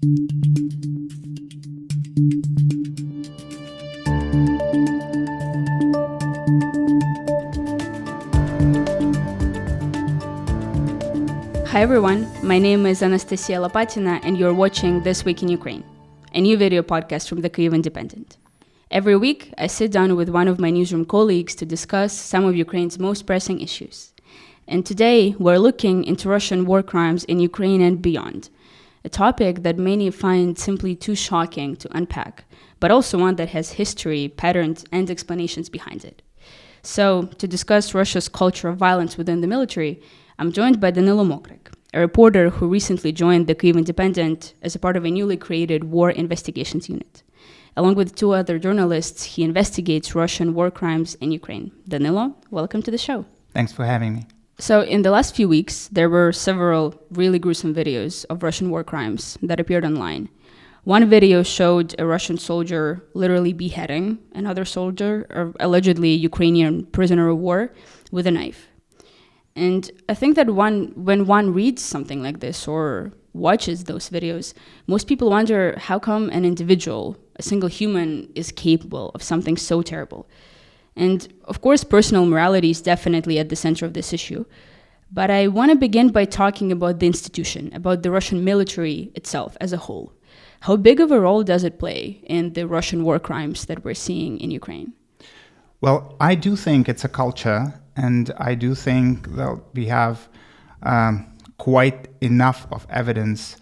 Hi everyone, my name is Anastasiia Lapatina and you're watching This Week in Ukraine, a new video podcast from the Kyiv Independent. Every week, I sit down with one of my newsroom colleagues to discuss some of Ukraine's most pressing issues. And today, we're looking into Russian war crimes in Ukraine and beyond, a topic that many find simply too shocking to unpack, but also one that has history, patterns, and explanations behind it. So, to discuss Russia's culture of violence within the military, I'm joined by Danylo Mokryk, a reporter who recently joined the Kyiv Independent as a part of a newly created war investigations unit. Along with two other journalists, he investigates Russian war crimes in Ukraine. Danylo, welcome to the show. Thanks for having me. So in the last few weeks, there were several really gruesome videos of Russian war crimes that appeared online. One video showed a Russian soldier literally beheading another soldier, or allegedly Ukrainian prisoner of war, with a knife. And I think that when one reads something like this or watches those videos, most people wonder how come an individual, a single human, is capable of something so terrible. And of course, personal morality is definitely at the center of this issue. But I want to begin by talking about the institution, about the Russian military itself as a whole. How big of a role does it play in the Russian war crimes that we're seeing in Ukraine? Well, I do think it's a culture, and I do think that we have quite enough of evidence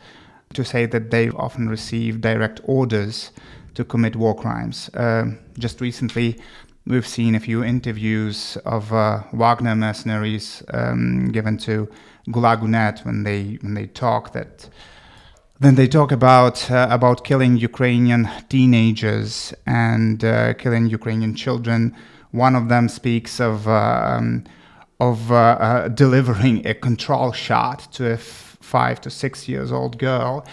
to say that they often receive direct orders to commit war crimes. Just recently, we've seen a few interviews of Wagner mercenaries given to Gulag.net when they talk that. Then they talk about killing Ukrainian teenagers and killing Ukrainian children. One of them speaks of delivering a control shot to a 5 to 6 years old girl.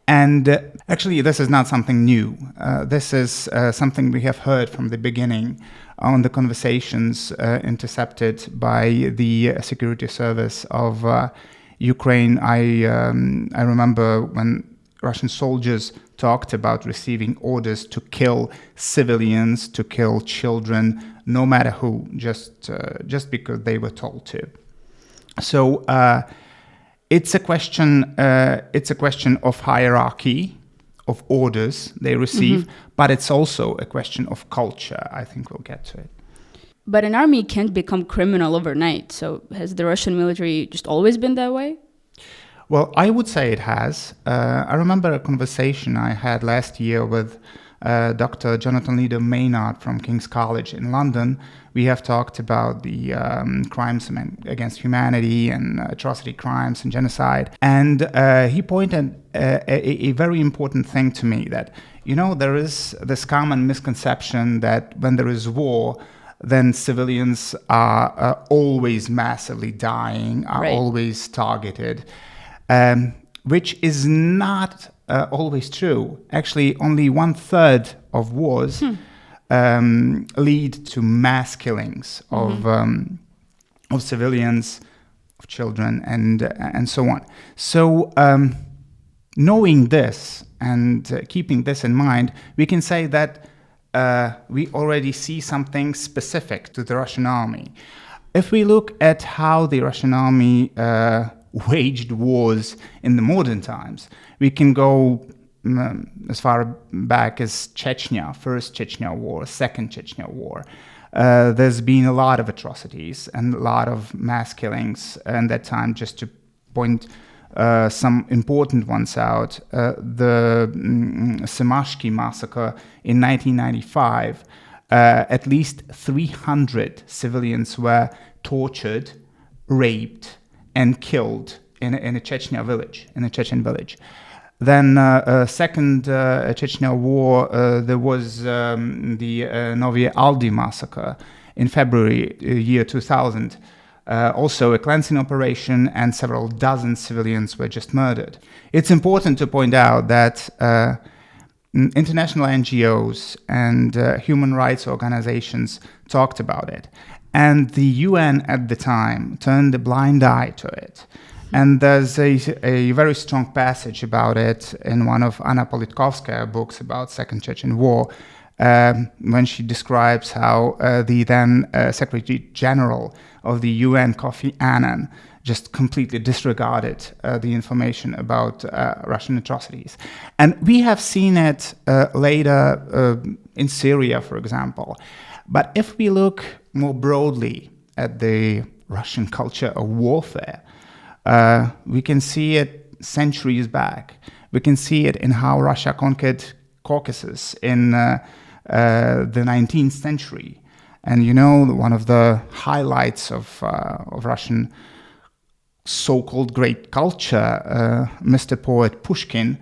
And actually, this is not something new. This is something we have heard from the beginning on the conversations intercepted by the security service of Ukraine. I remember when Russian soldiers talked about receiving orders to kill civilians, to kill children, no matter who, just because they were told to. So it's a question of hierarchy, of orders they receive, but it's also a question of culture. I think we'll get to it. But an army can't become criminal overnight. So has the Russian military just always been that way? Well, I would say it has. I remember a conversation I had last year with Dr. Jonathan Maynard from King's College in London. We have talked about the crimes against humanity and atrocity crimes and genocide. And he pointed a very important thing to me that, there is this common misconception that when there is war, then civilians are always massively dying, are always targeted, which is not always true. Actually, only 1/3 of wars lead to mass killings of civilians, of children, and so on. So, knowing this and keeping this in mind, we can say that we already see something specific to the Russian army. If we look at how the Russian army waged wars in the modern times, we can go as far back as Chechnya, First Chechnya War, Second Chechnya War. There's been a lot of atrocities and a lot of mass killings in that time. Just to point some important ones out, the Semashki massacre in 1995, at least 300 civilians were tortured, raped, and killed in a Chechen village. Then, second Chechnya War, there was the Novye Aldi massacre in February year 2000. Also a cleansing operation, and several dozen civilians were just murdered. It's important to point out that international NGOs and human rights organizations talked about it. And the UN at the time turned a blind eye to it. And there's a very strong passage about it in one of Anna Politkovskaya's books about Second Chechen War, when she describes how the then Secretary General of the UN, Kofi Annan, just completely disregarded the information about Russian atrocities. And we have seen it later in Syria, for example. But if we look more broadly at the Russian culture of warfare, we can see it centuries back. We can see it in how Russia conquered Caucasus in the 19th century. And one of the highlights of Russian so-called great culture, Mr. Poet Pushkin,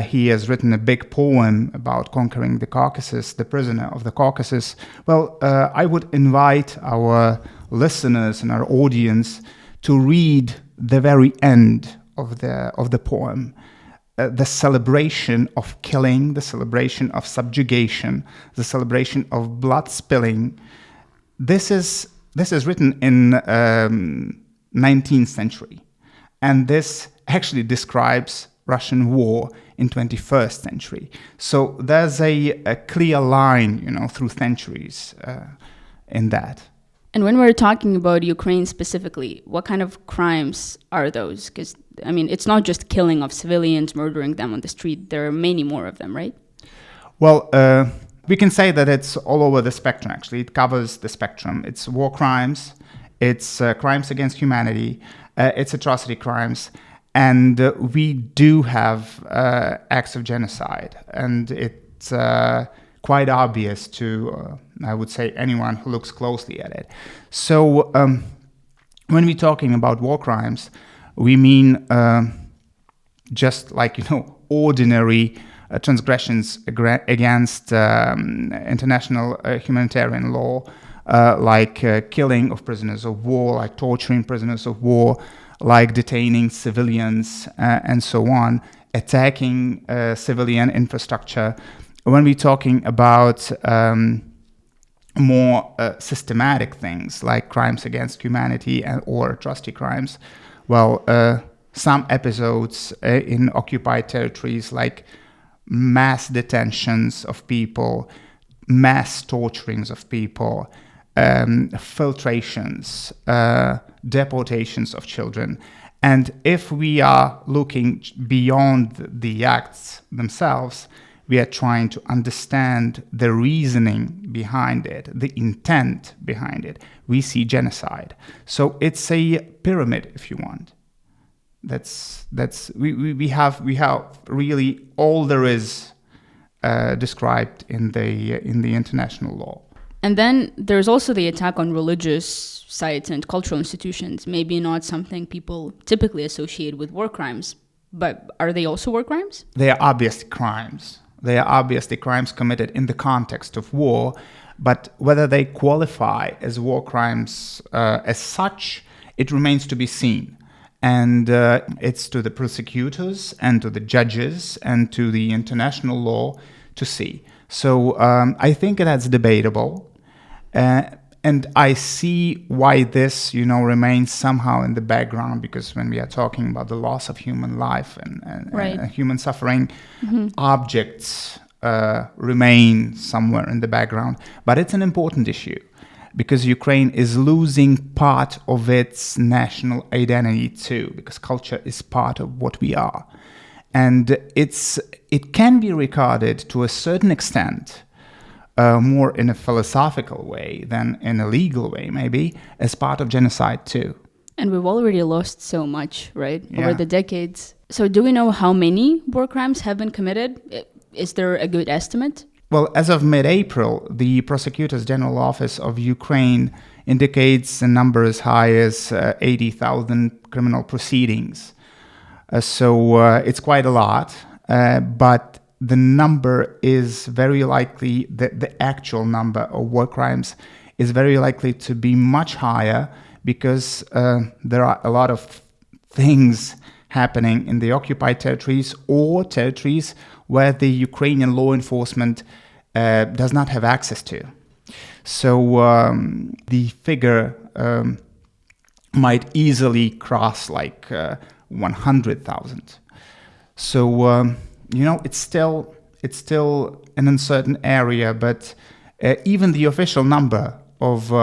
he has written a big poem about conquering the Caucasus, the prisoner of the Caucasus. Well, I would invite our listeners and our audience to read the very end of the poem, the celebration of killing, the celebration of subjugation, the celebration of blood spilling. This is written in 19th century, and this actually describes Russian war in 21st century. So there's a clear line, through centuries in that. And when we're talking about Ukraine specifically, what kind of crimes are those? Because, it's not just killing of civilians, murdering them on the street. There are many more of them, right? Well, we can say that it's all over the spectrum, actually. It covers the spectrum. It's war crimes, it's crimes against humanity, it's atrocity crimes, and we do have acts of genocide. And it's quite obvious to, I would say, anyone who looks closely at it. So when we're talking about war crimes, we mean just like, ordinary transgressions against international humanitarian law, like killing of prisoners of war, like torturing prisoners of war, like detaining civilians and so on, attacking civilian infrastructure. When we're talking about more systematic things like crimes against humanity or atrocity crimes, well, some episodes in occupied territories like mass detentions of people, mass torturings of people, filtrations, deportations of children. And if we are looking beyond the acts themselves, we are trying to understand the reasoning behind it, the intent behind it. We see genocide. So it's a pyramid, if you want. We have really all there is described in the international law. And then there's also the attack on religious sites and cultural institutions. Maybe not something people typically associate with war crimes, but are they also war crimes? They are obviously crimes. They are obviously crimes committed in the context of war, but whether they qualify as war crimes as such, it remains to be seen. And it's to the prosecutors and to the judges and to the international law to see. So I think that's debatable. And I see why this, remains somehow in the background, because when we are talking about the loss of human life and human suffering, objects remain somewhere in the background. But it's an important issue, because Ukraine is losing part of its national identity too, because culture is part of what we are. And it can be regarded to a certain extent, more in a philosophical way than in a legal way, maybe, as part of genocide too. And we've already lost so much, right, Yeah. over the decades. So do we know how many war crimes have been committed? Is there a good estimate? Well, as of mid-April, the Prosecutor's General Office of Ukraine indicates a number as high as 80,000 criminal proceedings. So it's quite a lot, but the number is very likely, the actual number of war crimes is very likely to be much higher, because there are a lot of things happening in the occupied territories or territories where the Ukrainian law enforcement does not have access to. So the figure might easily cross like 100,000. So it's still an uncertain area, but even the official number of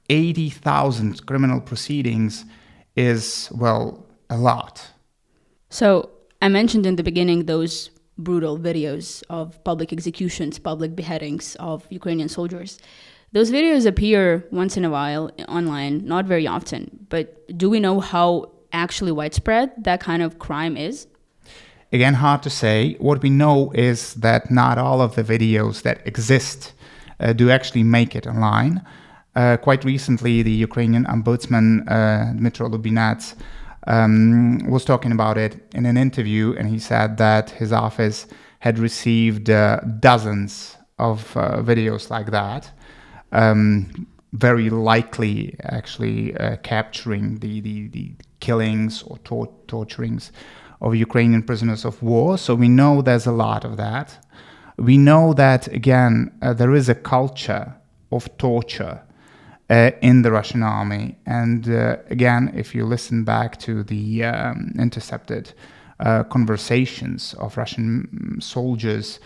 80,000 criminal proceedings is, well, a lot. So I mentioned in the beginning those brutal videos of public executions, public beheadings of Ukrainian soldiers. Those videos appear once in a while online, not very often. But do we know how actually widespread that kind of crime is? Again, hard to say. What we know is that not all of the videos that exist do actually make it online. Quite recently, the Ukrainian ombudsman, Dmytro Lubinets, was talking about it in an interview, and he said that his office had received dozens of videos like that, very likely actually capturing the killings or torturings of Ukrainian prisoners of war. So we know there's a lot of that. We know that, again, there is a culture of torture in the Russian army. And again, if you listen back to the intercepted conversations of Russian soldiers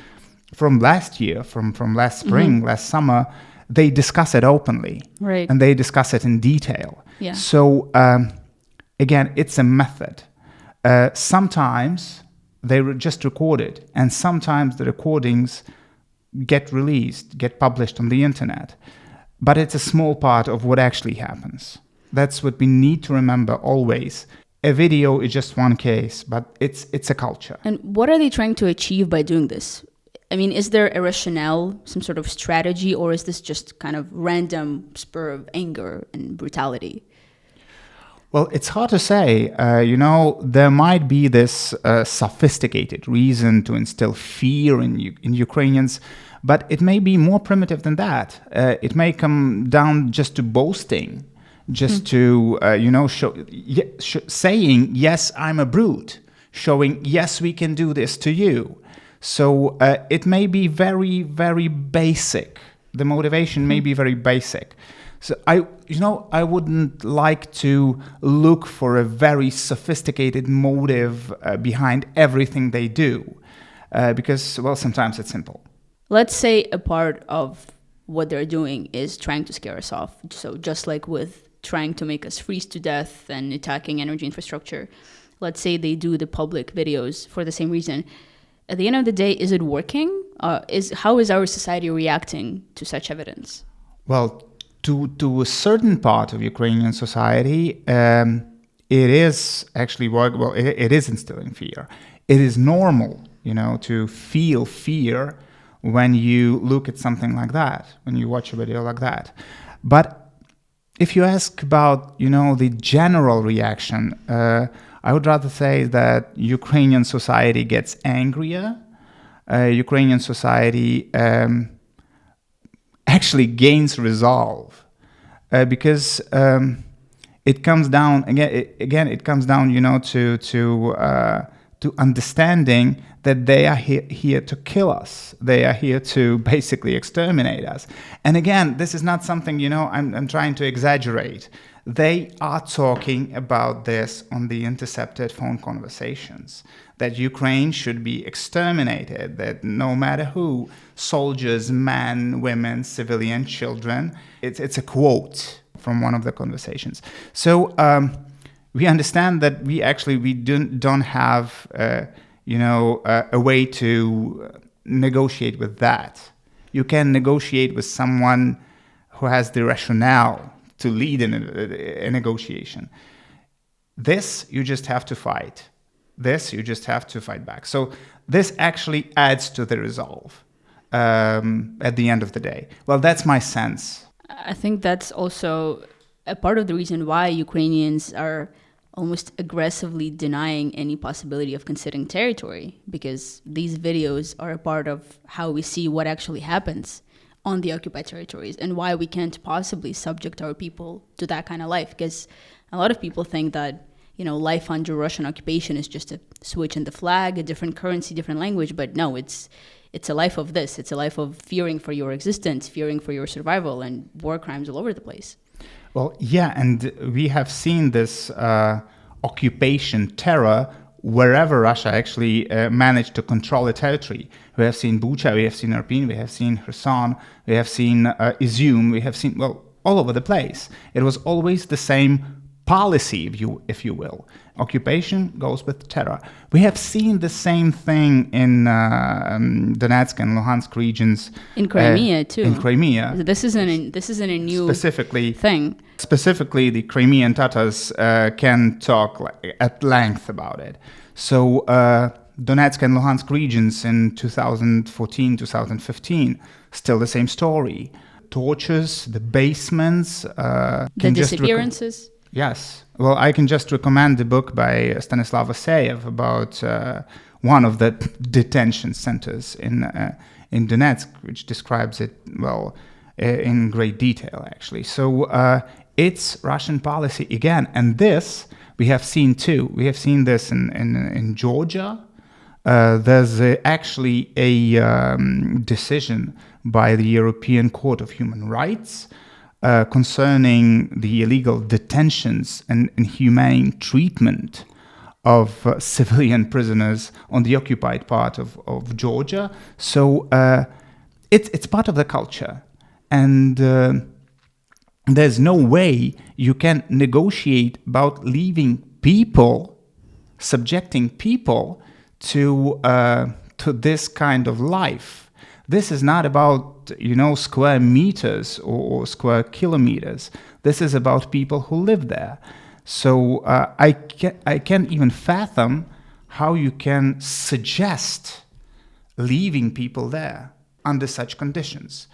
from last year, from last spring, last summer, they discuss it openly. Right. And they discuss it in detail. Yeah. So again, it's a method. Sometimes they were just recorded, and sometimes the recordings get released, get published on the internet. But it's a small part of what actually happens. That's what we need to remember always. A video is just one case, but it's a culture. And what are they trying to achieve by doing this? I mean, is there a rationale, some sort of strategy, or is this just kind of random spur of anger and brutality? Well, it's hard to say. There might be this sophisticated reason to instill fear in Ukrainians, but it may be more primitive than that. It may come down just to boasting, just to, saying, yes, I'm a brute, showing, yes, we can do this to you. So it may be very, very basic. The motivation may be very basic. So I wouldn't like to look for a very sophisticated motive behind everything they do, because, well, sometimes it's simple. Let's say a part of what they're doing is trying to scare us off. So just like with trying to make us freeze to death and attacking energy infrastructure, let's say they do the public videos for the same reason. At the end of the day, is it working? How is our society reacting to such evidence? Well, to a certain part of Ukrainian society, it is actually it is instilling fear. It is normal, to feel fear when you look at something like that, when you watch a video like that. But if you ask about, the general reaction, I would rather say that Ukrainian society gets angrier. Ukrainian society actually gains resolve because it comes down again. It comes down, to understanding that they are here to kill us. They are here to basically exterminate us. And again, this is not something, I'm trying to exaggerate. They are talking about this on the intercepted phone conversations, that Ukraine should be exterminated, that no matter who, soldiers, men, women, civilian, children, it's a quote from one of the conversations. So we understand that we don't have a way to negotiate with that. You can negotiate with someone who has the rationale to lead in a negotiation. This, you just have to fight. This, you just have to fight back. So this actually adds to the resolve at the end of the day. Well, that's my sense. I think that's also a part of the reason why Ukrainians are almost aggressively denying any possibility of conceding territory, because these videos are a part of how we see what actually happens on the occupied territories and why we can't possibly subject our people to that kind of life. Because a lot of people think that, life under Russian occupation is just a switch in the flag, a different currency, different language. But no, it's a life of this. It's a life of fearing for your existence, fearing for your survival, and war crimes all over the place. Well, yeah, and we have seen this occupation terror wherever Russia actually managed to control a territory. We have seen Bucha, we have seen Irpin, we have seen Kherson, we have seen Izium, we have seen, well, all over the place. It was always the same policy, if you will. Occupation goes with terror. We have seen the same thing in Donetsk and Luhansk regions. In Crimea too. In Crimea. This isn't a new thing. Specifically, the Crimean Tatars can talk at length about it. So Donetsk and Luhansk regions in 2014, 2015, still the same story. Tortures, the basements. The disappearances. Yes. Well, I can just recommend the book by Stanislav Aseyev about one of the detention centers in Donetsk, which describes it, well, in great detail, actually. So it's Russian policy again. And this we have seen too. We have seen this in Georgia. There's actually a decision by the European Court of Human Rights concerning the illegal detentions and inhumane treatment of civilian prisoners on the occupied part of Georgia. So it's part of the culture. And there's no way you can negotiate about leaving people, subjecting people to this kind of life. This is not about, square meters or square kilometers. This is about people who live there. So I can't even fathom how you can suggest leaving people there under such conditions.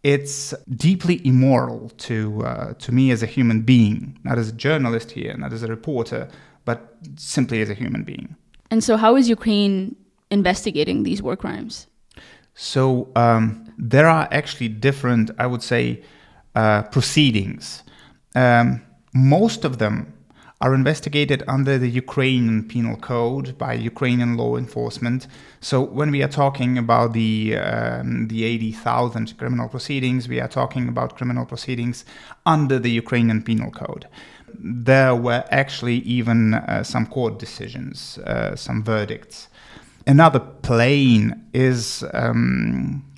It's deeply immoral to me as a human being, not as a journalist here, not as a reporter, but simply as a human being. And so how is Ukraine investigating these war crimes? So there are actually different, I would say, proceedings. Most of them are investigated under the Ukrainian Penal Code by Ukrainian law enforcement. So when we are talking about the 80,000 criminal proceedings, we are talking about criminal proceedings under the Ukrainian Penal Code. There were actually even some court decisions, some verdicts. Another plane is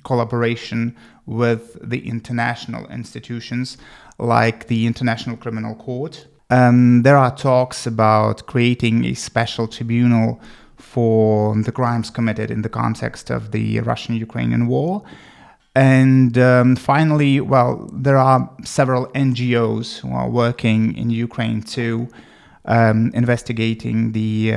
collaboration with the international institutions like the International Criminal Court. There are talks about creating a special tribunal for the crimes committed in the context of the Russian-Ukrainian war. And finally, well, there are several NGOs who are working in Ukraine too, investigating the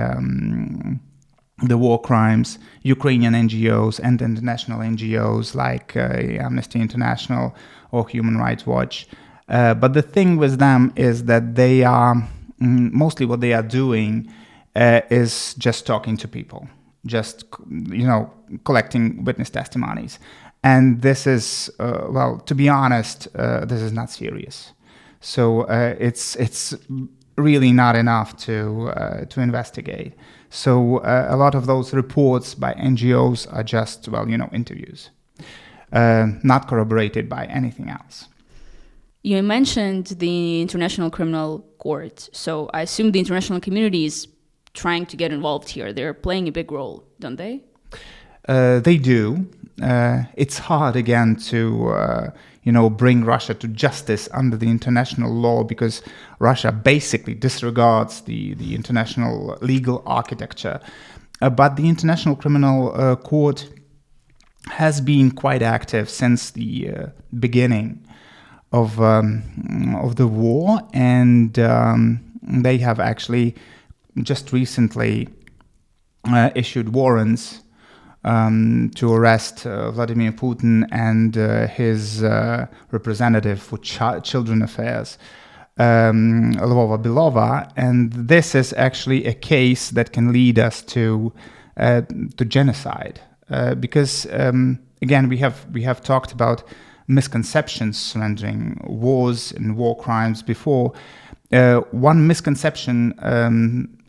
war crimes, Ukrainian NGOs and international NGOs like Amnesty International or Human Rights Watch. But the thing with them is that they are, mostly what they are doing is just talking to people, just, collecting witness testimonies. And this is, well, to be honest, this is not serious. So it's really not enough to investigate. So a lot of those reports by NGOs are just, well, interviews, not corroborated by anything else. You mentioned the International Criminal Court. So I assume the international community is trying to get involved here. They're playing a big role, don't they? They do. It's hard again to, bring Russia to justice under the international law because Russia basically disregards the international legal architecture. But the International Criminal Court has been quite active since the beginning of the war, and they have actually just recently issued warrants to arrest Vladimir Putin and his representative for children affairs, Lvova Belova, and this is actually a case that can lead us to genocide, because again we have talked about misconceptions surrounding wars and war crimes before. One misconception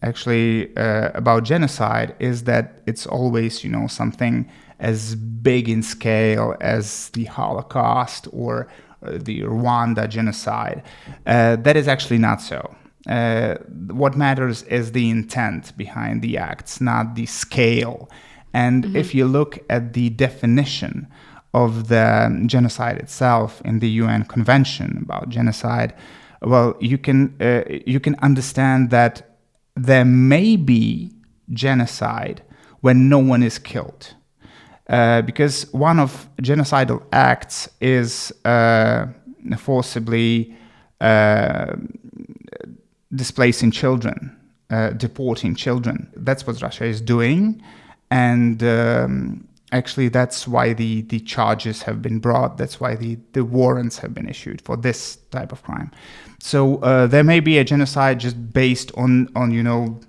actually about genocide is that it's always, something as big in scale as the Holocaust or the Rwanda genocide. That is actually not so. What matters is the intent behind the acts, not the scale. And if you look at the definition of the genocide itself in the UN Convention about genocide, well, you can understand that there may be genocide when no one is killed, because one of genocidal acts is forcibly displacing children, deporting children. That's what Russia is doing. And actually, that's why the charges have been brought. That's why the warrants have been issued for this type of crime. So there may be a genocide just based on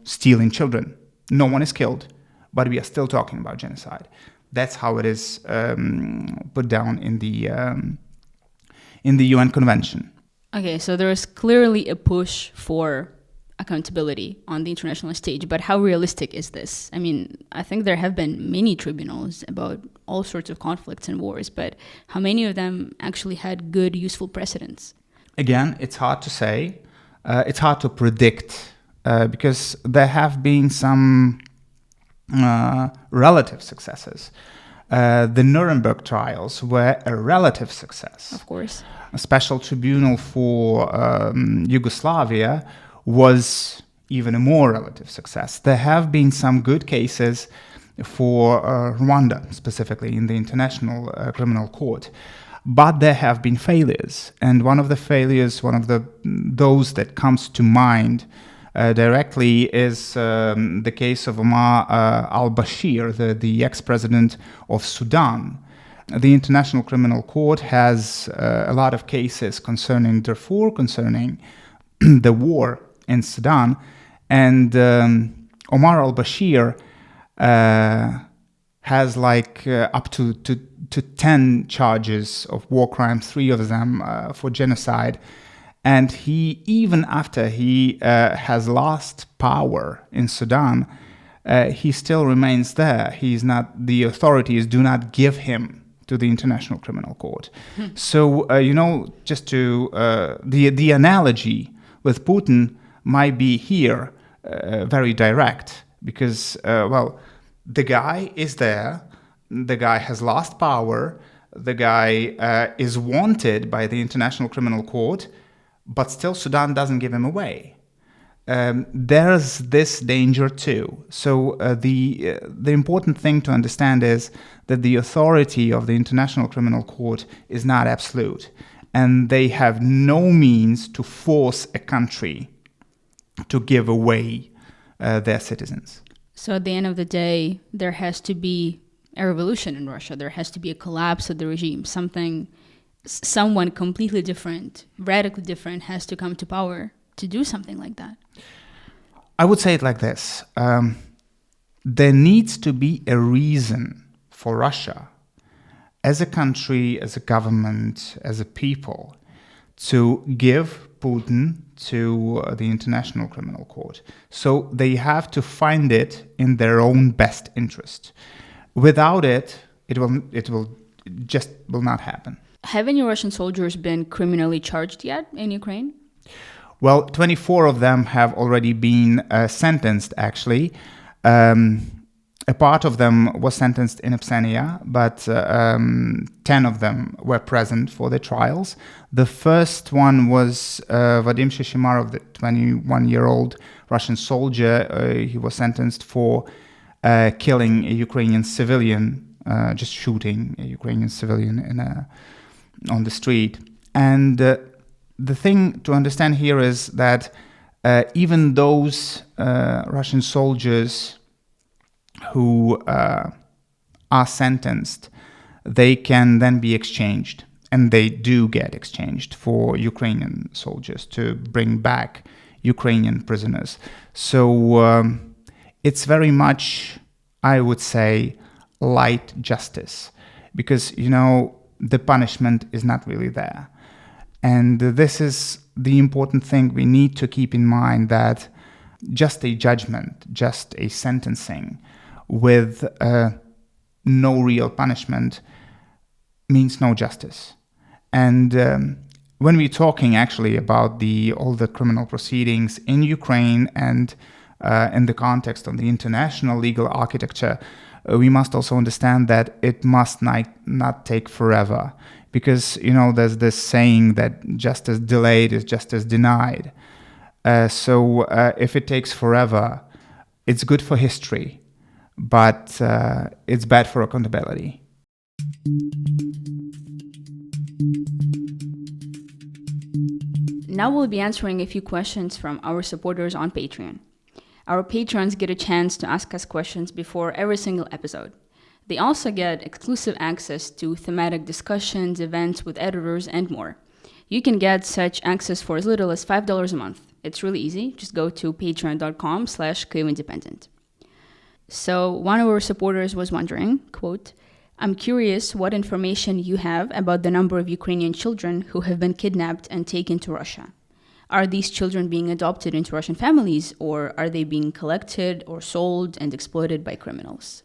stealing children. No one is killed, but we are still talking about genocide. That's how it is put down in the UN Convention. Okay, so there is clearly a push for accountability on the international stage, but how realistic is this? I mean, I think there have been many tribunals about all sorts of conflicts and wars, but how many of them actually had good, useful precedents? Again, it's hard to say. It's hard to predict because there have been some relative successes. The Nuremberg trials were a relative success. Of course. A special tribunal for Yugoslavia was even a more relative success. There have been some good cases for Rwanda, specifically in the International Criminal Court, but there have been failures. And one of the failures, those that comes to mind directly is the case of Omar al-Bashir, the ex-president of Sudan. The International Criminal Court has a lot of cases concerning Darfur, concerning the war in Sudan, and Omar al-Bashir has up to 10 charges of war crimes, 3 of them for genocide. And he, even after he has lost power in Sudan, he still remains there. The authorities do not give him to the International Criminal Court. So, just to, the analogy with Putin might be here very direct because, the guy is there, the guy has lost power, the guy is wanted by the International Criminal Court, but still Sudan doesn't give him away. There's this danger too. So the important thing to understand is that the authority of the International Criminal Court is not absolute, and they have no means to force a country to give away their citizens. So at the end of the day, there has to be a revolution in Russia. There has to be a collapse of the regime. Someone completely different, radically different, has to come to power to do something like that. I would say it like this. There needs to be a reason for Russia, as a country, as a government, as a people, to give Putin to the International Criminal Court. So they have to find it in their own best interest. Without it, it will not happen. Have any Russian soldiers been criminally charged yet in Ukraine? Well, 24 of them have already been sentenced, actually. A part of them was sentenced in absentia, but 10 of them were present for the trials. The first one was Vadim Sheshimarov, the 21-year-old Russian soldier. He was sentenced for killing a Ukrainian civilian, just shooting a Ukrainian civilian on the street. And the thing to understand here is that even those Russian soldiers who are sentenced, they can then be exchanged, and they do get exchanged for Ukrainian soldiers to bring back Ukrainian prisoners. So it's very much, I would say, light justice, because, the punishment is not really there. And this is the important thing we need to keep in mind, that just a judgment, just a sentencing with no real punishment means no justice. And when we're talking actually about all the criminal proceedings in Ukraine and in the context of the international legal architecture, we must also understand that it must not take forever. Because, there's this saying that justice delayed is justice denied. So if it takes forever, it's good for history, but it's bad for accountability. Now we'll be answering a few questions from our supporters on Patreon. Our patrons get a chance to ask us questions before every single episode. They also get exclusive access to thematic discussions, events with editors, and more. You can get such access for as little as $5 a month. It's really easy. Just go to patreon.com/Kyiv Independent. So one of our supporters was wondering, quote, "I'm curious what information you have about the number of Ukrainian children who have been kidnapped and taken to Russia. Are these children being adopted into Russian families, or are they being collected or sold and exploited by criminals?"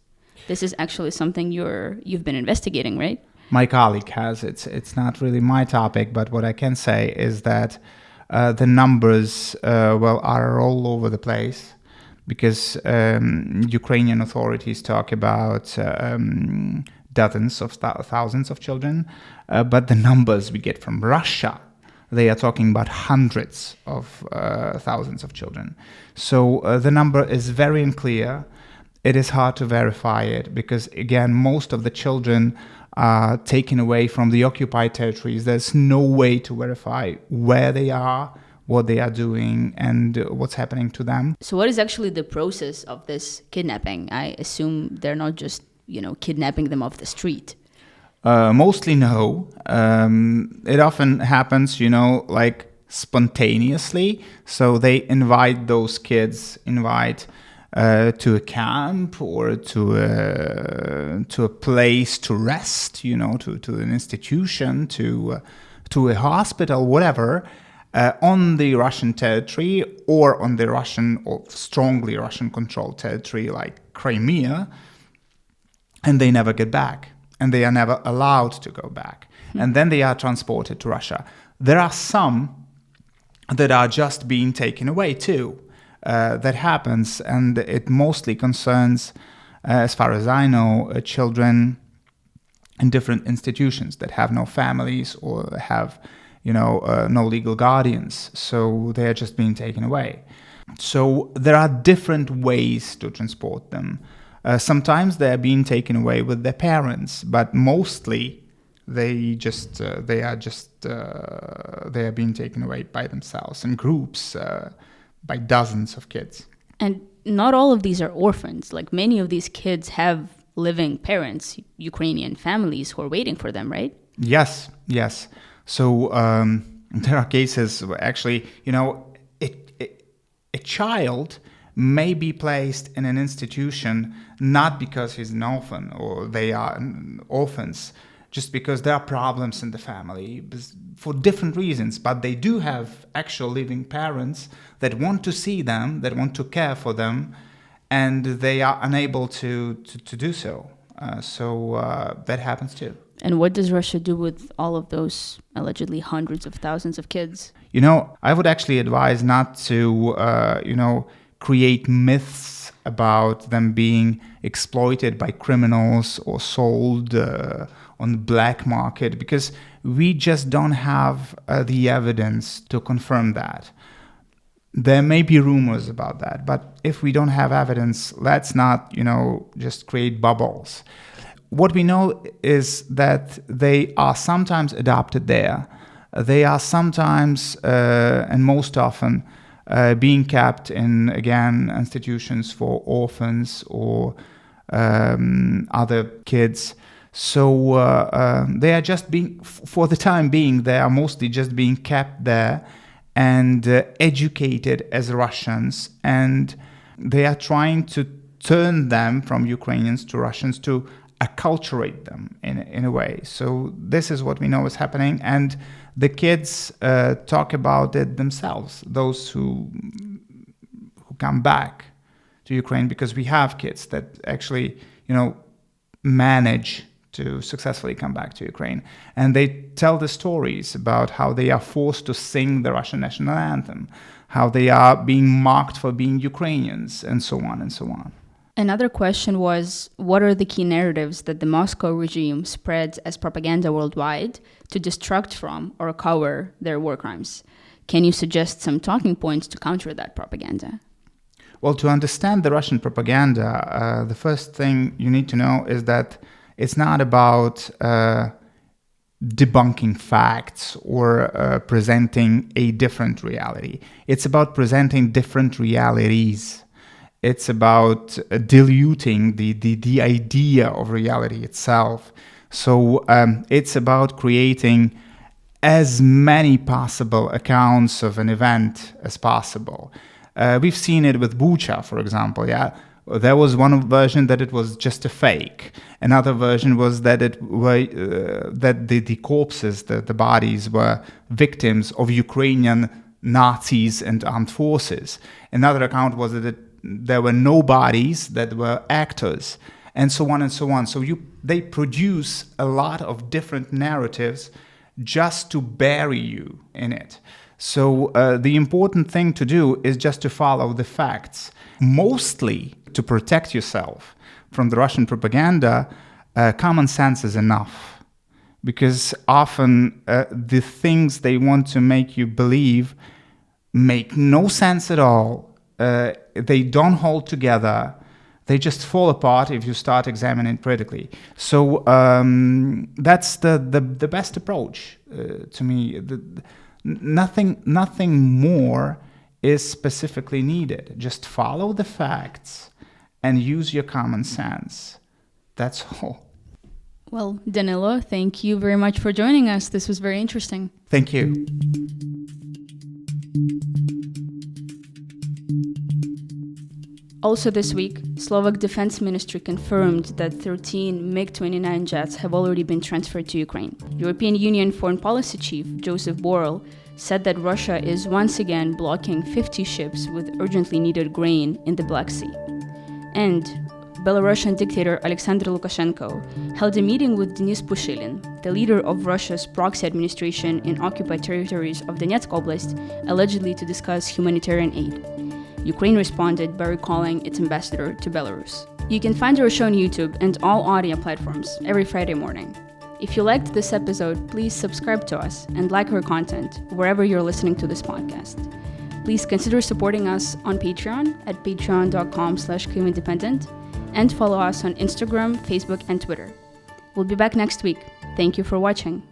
This is actually something you've been investigating, right? My colleague has. It's not really my topic, but what I can say is that the numbers, are all over the place, because Ukrainian authorities talk about dozens of thousands of children, but the numbers we get from Russia, they are talking about hundreds of thousands of children. So the number is very unclear. It is hard to verify it because, again, most of the children are taken away from the occupied territories. There's no way to verify where they are, what they are doing, and what's happening to them. So what is actually the process of this kidnapping? I assume they're not just, kidnapping them off the street. Mostly no. It often happens, like spontaneously. So they invite those kids, to a camp or to a place to rest, to an institution, to a hospital, whatever, on the Russian territory or on the Russian or strongly Russian-controlled territory like Crimea, and they never get back, and they are never allowed to go back, and then they are transported to Russia. There are some that are just being taken away too. That happens, and it mostly concerns, as far as I know, children in different institutions that have no families or have, no legal guardians. So they are just being taken away. So there are different ways to transport them. Sometimes they are being taken away with their parents, but mostly they are being taken away by themselves in groups. By dozens of kids. And not all of these are orphans. Like, many of these kids have living parents, Ukrainian families who are waiting for them, right? Yes. So there are cases where actually, a child may be placed in an institution not because he's an orphan or they are orphans, just because there are problems in the family for different reasons, but they do have actual living parents that want to see them, that want to care for them, and they are unable to do so. So that happens too. And what does Russia do with all of those allegedly hundreds of thousands of kids? I would actually advise not to, create myths about them being exploited by criminals or sold on the black market, because we just don't have the evidence to confirm that. There may be rumors about that, but if we don't have evidence, let's not, just create bubbles. What we know is that they are sometimes adopted there. They are sometimes, and most often, being kept in, again, institutions for orphans or other kids. So they are just being, for the time being, they are mostly just being kept there and educated as Russians, and they are trying to turn them from Ukrainians to Russians, to acculturate them in a way. So this is what we know is happening, and the kids talk about it themselves, those who come back to Ukraine, because we have kids that actually, manage to successfully come back to Ukraine. And they tell the stories about how they are forced to sing the Russian national anthem, how they are being mocked for being Ukrainians, and so on and so on. Another question was, what are the key narratives that the Moscow regime spreads as propaganda worldwide to distract from or cover their war crimes? Can you suggest some talking points to counter that propaganda? Well, to understand the Russian propaganda, the first thing you need to know is that it's not about debunking facts or presenting a different reality. It's about presenting different realities. It's about diluting the idea of reality itself. So it's about creating as many possible accounts of an event as possible. We've seen it with Bucha, for example, yeah? There was one version that it was just a fake. Another version was that that the corpses, the bodies were victims of Ukrainian Nazis and armed forces. Another account was that there were no bodies, that were actors, and so on and so on. So they produce a lot of different narratives just to bury you in it. So the important thing to do is just to follow the facts. Mostly to protect yourself from the Russian propaganda, common sense is enough. Because often the things they want to make you believe make no sense at all. They don't hold together. They just fall apart if you start examining critically. So that's the best approach to me. Nothing more is specifically needed. Just follow the facts and use your common sense. That's all. Well, Danylo, thank you very much for joining us. This was very interesting. Thank you. Also this week, Slovak Defense Ministry confirmed that 13 MiG-29 jets have already been transferred to Ukraine. European Union Foreign Policy Chief Joseph Borrell said that Russia is once again blocking 50 ships with urgently needed grain in the Black Sea. And Belarusian dictator Alexander Lukashenko held a meeting with Denis Pushilin, the leader of Russia's proxy administration in occupied territories of Donetsk Oblast, allegedly to discuss humanitarian aid. Ukraine responded by recalling its ambassador to Belarus. You can find our show on YouTube and all audio platforms every Friday morning. If you liked this episode, please subscribe to us and like our content wherever you're listening to this podcast. Please consider supporting us on Patreon at patreon.com/Kyiv Independent and follow us on Instagram, Facebook, and Twitter. We'll be back next week. Thank you for watching.